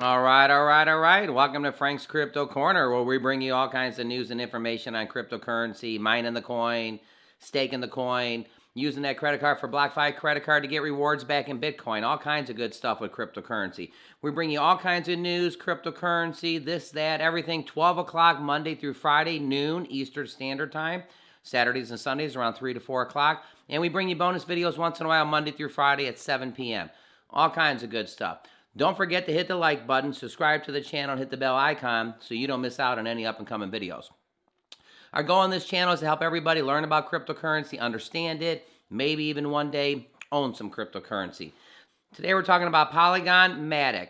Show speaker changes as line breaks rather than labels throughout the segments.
All right, all right, all right. Welcome to Frank's Crypto Corner, where we bring you all kinds of news and information on cryptocurrency, mining the coin, staking the coin, using that credit card for BlockFi credit card to get rewards back in Bitcoin, all kinds of good stuff with cryptocurrency. We bring you all kinds of news, cryptocurrency, this, that, everything, 12 o'clock Monday through Friday, noon Eastern Standard Time. Saturdays and Sundays around 3 to 4 o'clock. And we bring you bonus videos once in a while, Monday through Friday at 7 p.m. All kinds of good stuff. Don't forget to hit the like button, subscribe to the channel, and hit the bell icon so you don't miss out on any up-and-coming videos. Our goal on this channel is to help everybody learn about cryptocurrency, understand it, maybe even one day own some cryptocurrency. Today we're talking about Polygon Matic.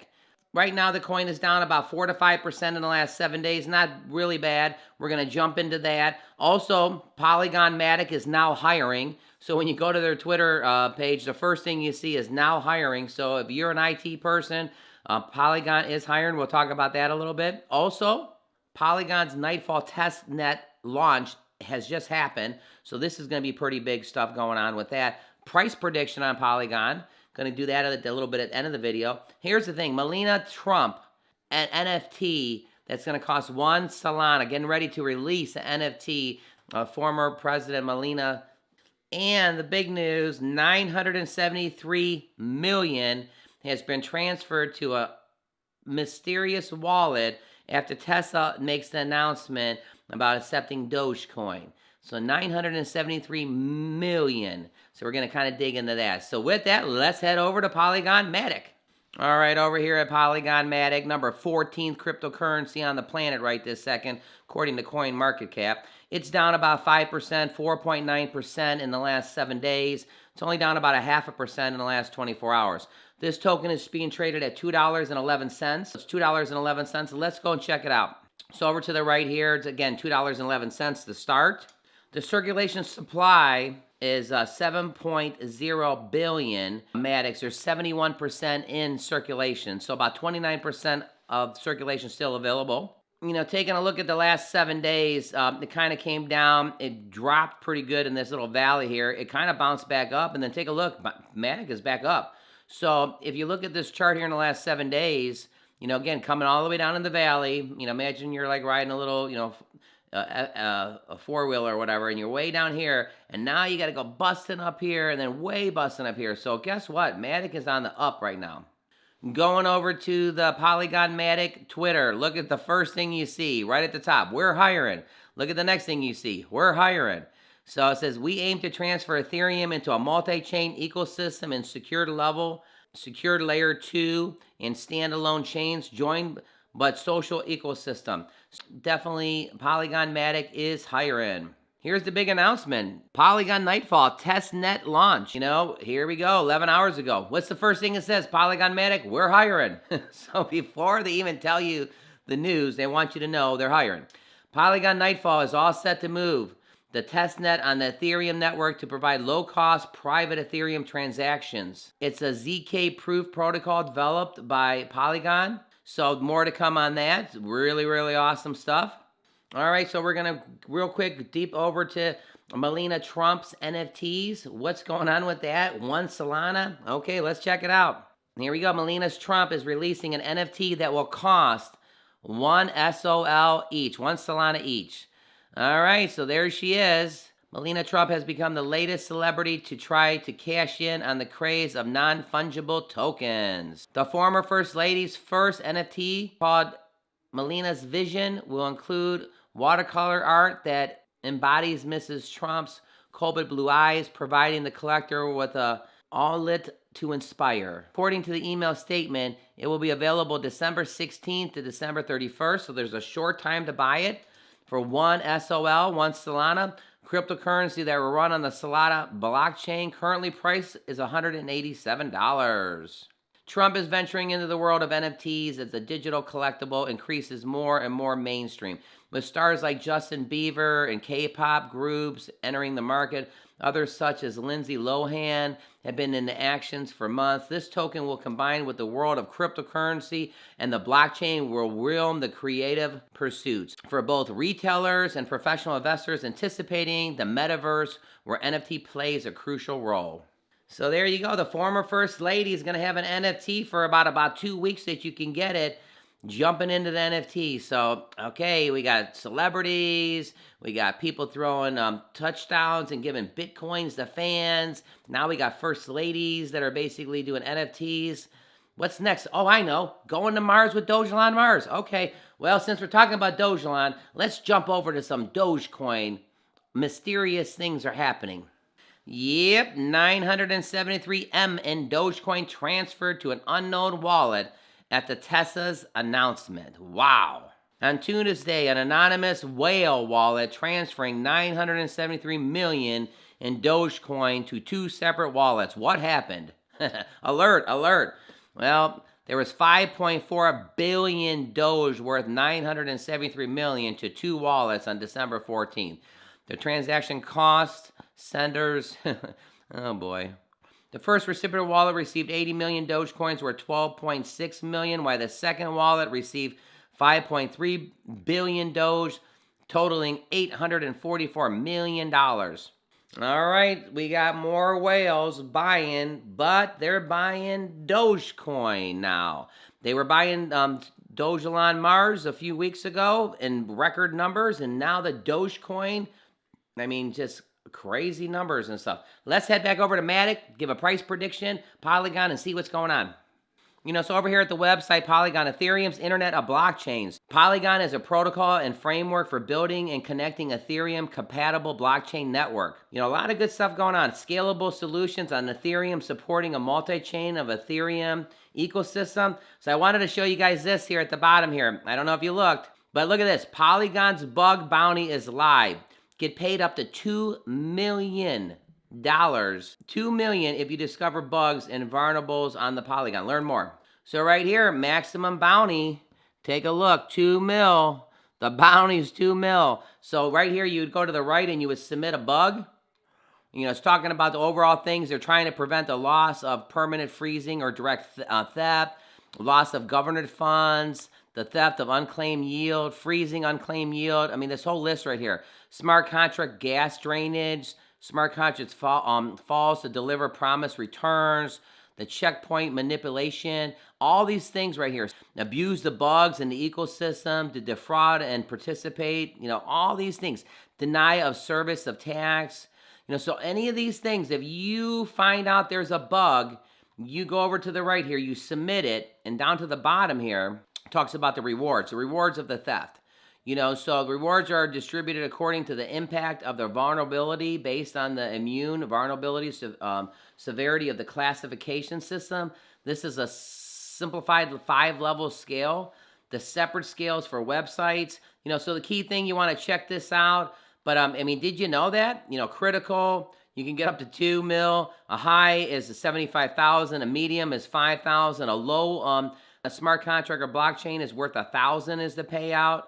Right now the coin is down about 4 to 5% in the last 7 days. Not really bad. We're going to jump into that. Also, Polygon Matic is now hiring. So when you go to their Twitter page, the first thing you see is now hiring. So if you're an IT person, Polygon is hiring. We'll talk about that a little bit. Also, Polygon's Nightfall Testnet Launch has just happened. So this is going to be pretty big stuff going on with that. Price prediction on Polygon. Going to do that a little bit at the end of the video. Here's the thing. Melania Trump, an NFT that's going to cost 1 Solana. Getting ready to release an NFT. Former President Melania. And the big news, $973 million has been transferred to a mysterious wallet after Tesla makes the announcement about accepting Dogecoin. So $973 million. So we're going to kind of dig into that. So with that, let's head over to Polygon Matic. All right, over here at Polygon Matic, number 14th cryptocurrency on the planet right this second, according to CoinMarketCap. It's down about 5%, 4.9% in the last 7 days. It's only down about 0.5% in the last 24 hours. This token is being traded at $2.11. It's $2.11. Let's go and check it out. So over to the right here, it's again $2.11 to start. The circulation supply is 7.0 billion Matics. There's 71% in circulation. So about 29% of circulation still available. You know, taking a look at the last 7 days, it kind of came down. It dropped pretty good in this little valley here. It kind of bounced back up, and then take a look. Matic is back up. So if you look at this chart here in the last 7 days, you know, again, coming all the way down in the valley, you know, imagine you're like riding a little, you know, a four-wheeler or whatever, and you're way down here, and now you got to go busting up here, and then way busting up here. So guess what? Matic is on the up right now. Going over to the Polygon Matic Twitter, look at the first thing you see right at the top. We're hiring. Look at the next thing you see. We're hiring. So it says, we aim to transfer Ethereum into a multi-chain ecosystem and secured layer 2 and standalone chains joined but social ecosystem. Definitely Polygon Matic is hiring. Here's the big announcement. Polygon Nightfall Testnet Launch. You know, here we go, 11 hours ago. What's the first thing it says? Polygon Matic, we're hiring. So before they even tell you the news, they want you to know they're hiring. Polygon Nightfall is all set to move the testnet on the Ethereum network to provide low-cost private Ethereum transactions. It's a ZK proof protocol developed by Polygon. So more to come on that. Really, really awesome stuff. All right, so we're going to real quick deep over to Melania Trump's NFTs. What's going on with that? 1 Solana? Okay, let's check it out. Here we go. Melania Trump is releasing an NFT that will cost 1 SOL each, 1 Solana each. All right, so there she is. Melania Trump has become the latest celebrity to try to cash in on the craze of non-fungible tokens. The former First Lady's first NFT, called Melania's Vision, will include watercolor art that embodies Mrs. Trump's cobalt blue eyes, providing the collector with a all lit to inspire. According to the email statement, it will be available December 16th to December 31st, so there's a short time to buy it for 1 SOL, 1 Solana. Cryptocurrency that will run on the Solana blockchain. Currently priced is $187. Trump is venturing into the world of NFTs as the digital collectible increases more and more mainstream, with stars like Justin Bieber and K-pop groups entering the market. Others such as Lindsay Lohan have been in the actions for months. This token will combine with the world of cryptocurrency, and the blockchain will realm the creative pursuits for both retailers and professional investors anticipating the metaverse where NFT plays a crucial role. So there you go. The former First Lady is going to have an NFT for about 2 weeks that you can get it. Jumping into the NFT. So, okay, we got celebrities. We got people throwing touchdowns and giving Bitcoins to fans. Now we got First Ladies that are basically doing NFTs. What's next? Oh, I know. Going to Mars with Dogecoin Mars. Okay, well, since we're talking about Dogecoin, let's jump over to some Dogecoin. Mysterious things are happening. Yep, 973 M in Dogecoin transferred to an unknown wallet at the Tesla's announcement. Wow. On Tuesday, an anonymous whale wallet transferring 973 million in Dogecoin to 2 separate wallets. What happened? Alert, alert. Well, there was 5.4 billion Doge worth 973 million to 2 wallets on December 14th. The transaction cost senders, oh boy. The first recipient wallet received 80 million Dogecoins worth 12.6 million, while the second wallet received 5.3 billion Doge, totaling $844 million. All right, we got more whales buying, but they're buying Dogecoin now. They were buying Dogecoin Mars a few weeks ago in record numbers, and now the Dogecoin, I mean, just crazy numbers and stuff. Let's head back over to Matic, give a price prediction, Polygon, and see what's going on. You know, so over here at the website, Polygon, Ethereum's Internet of Blockchains. Polygon is a protocol and framework for building and connecting Ethereum-compatible blockchain network. You know, a lot of good stuff going on. Scalable solutions on Ethereum supporting a multi-chain of Ethereum ecosystem. So I wanted to show you guys this here at the bottom here. I don't know if you looked, but look at this. Polygon's bug bounty is live. Get paid up to $2 million. $2 million if you discover bugs and vulnerables on the Polygon. Learn more. So right here, maximum bounty. Take a look, 2 mil. The bounty is 2 mil. So right here, you would go to the right and you would submit a bug. You know, it's talking about the overall things. They're trying to prevent the loss of permanent freezing or direct theft, loss of governed funds, the theft of unclaimed yield, freezing unclaimed yield. I mean, this whole list right here. Smart contract gas drainage, smart contracts falls to deliver promised returns, the checkpoint manipulation, all these things right here. Abuse the bugs in the ecosystem to defraud and participate, you know, all these things. Deny of service of tax. You know, so any of these things, if you find out there's a bug, you go over to the right here, you submit it, and down to the bottom here, talks about the rewards of the theft. You know, so the rewards are distributed according to the impact of the vulnerability based on the immune vulnerability severity of the classification system. This is a simplified 5-level scale. The separate scales for websites. You know, so the key thing, you want to check this out. But, I mean, did you know that? You know, critical, you can get up to 2 mil. A high is 75,000. A medium is 5,000. A low, a smart contract or blockchain is worth 1,000 is the payout.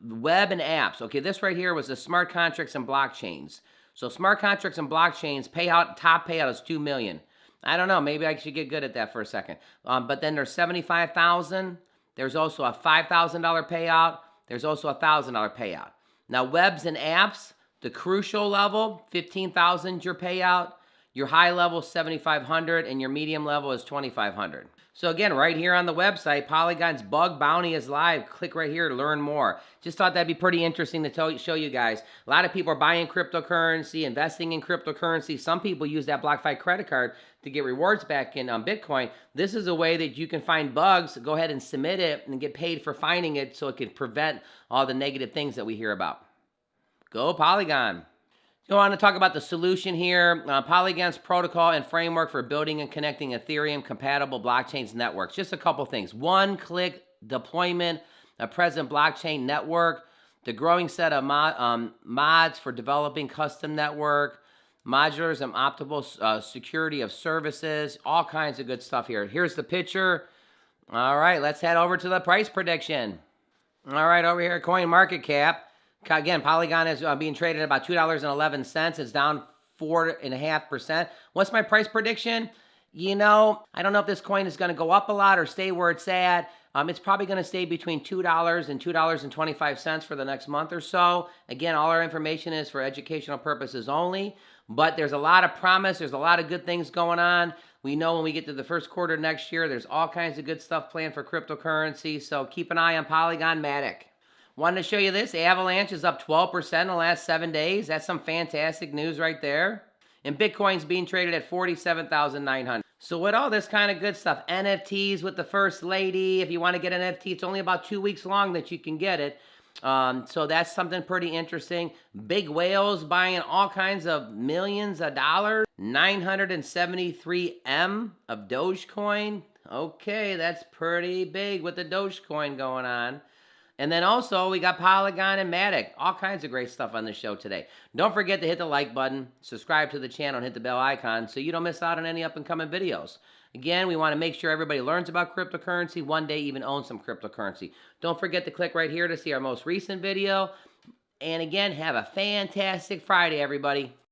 Web and apps. Okay, this right here was the smart contracts and blockchains. So smart contracts and blockchains top payout is 2 million. I don't know, maybe I should get good at that for a second. But then there's 75,000. There's also a $5,000 payout. There's also a $1,000 payout. Now webs and apps, the crucial level, 15,000 your payout. Your high level 7,500 and your medium level is 2,500. So again, right here on the website, Polygon's bug bounty is live. Click right here to learn more. Just thought that'd be pretty interesting to show you guys. A lot of people are buying cryptocurrency, investing in cryptocurrency. Some people use that BlockFi credit card to get rewards back in Bitcoin. This is a way that you can find bugs, go ahead and submit it and get paid for finding it so it can prevent all the negative things that we hear about. Go Polygon. I want to talk about the solution here. Polygon's protocol and framework for building and connecting Ethereum-compatible blockchains networks. Just a couple things. One-click deployment, a present blockchain network, the growing set of mods for developing custom network, modulars and optimal security of services, all kinds of good stuff here. Here's the picture. All right, let's head over to the price prediction. All right, over here, CoinMarketCap. Again, Polygon is being traded at about $2.11. It's down 4.5%. What's my price prediction? You know, I don't know if this coin is going to go up a lot or stay where it's at. It's probably going to stay between $2 and $2.25 for the next month or so. Again, all our information is for educational purposes only. But there's a lot of promise. There's a lot of good things going on. We know when we get to the first quarter next year, there's all kinds of good stuff planned for cryptocurrency. So keep an eye on Polygon Matic. Wanted to show you this. Avalanche is up 12% in the last 7 days. That's some fantastic news right there. And Bitcoin's being traded at 47,900. So with all this kind of good stuff, NFTs with the First Lady, if you want to get an NFT, it's only about 2 weeks long that you can get it. So that's something pretty interesting. Big whales buying all kinds of millions of dollars. 973M of Dogecoin. Okay, that's pretty big with the Dogecoin going on. And then also, we got Polygon and Matic. All kinds of great stuff on the show today. Don't forget to hit the like button, subscribe to the channel, and hit the bell icon so you don't miss out on any up-and-coming videos. Again, we want to make sure everybody learns about cryptocurrency, one day even owns some cryptocurrency. Don't forget to click right here to see our most recent video. And again, have a fantastic Friday, everybody.